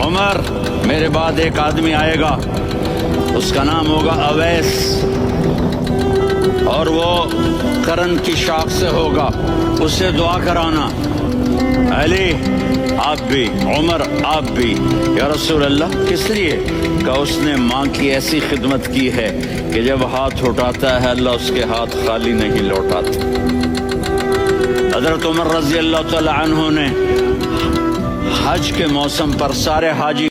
उमर, मेरे बाद एक आदमी आएगा, उसका नाम होगा अवैस, और वो करन की शाख से होगा, उससे दुआ कराना। अली आप भी, उमर आप भी। या रसूल अल्लाह, किस लिए? का उसने माँ की ऐसी खिदमत की है कि जब हाथ उठाता है अल्लाह उसके हाथ खाली नहीं लौटाता। हजरत उमर रजी अल्लाह तआला अन्हु ने हज के मौसम पर सारे हाजी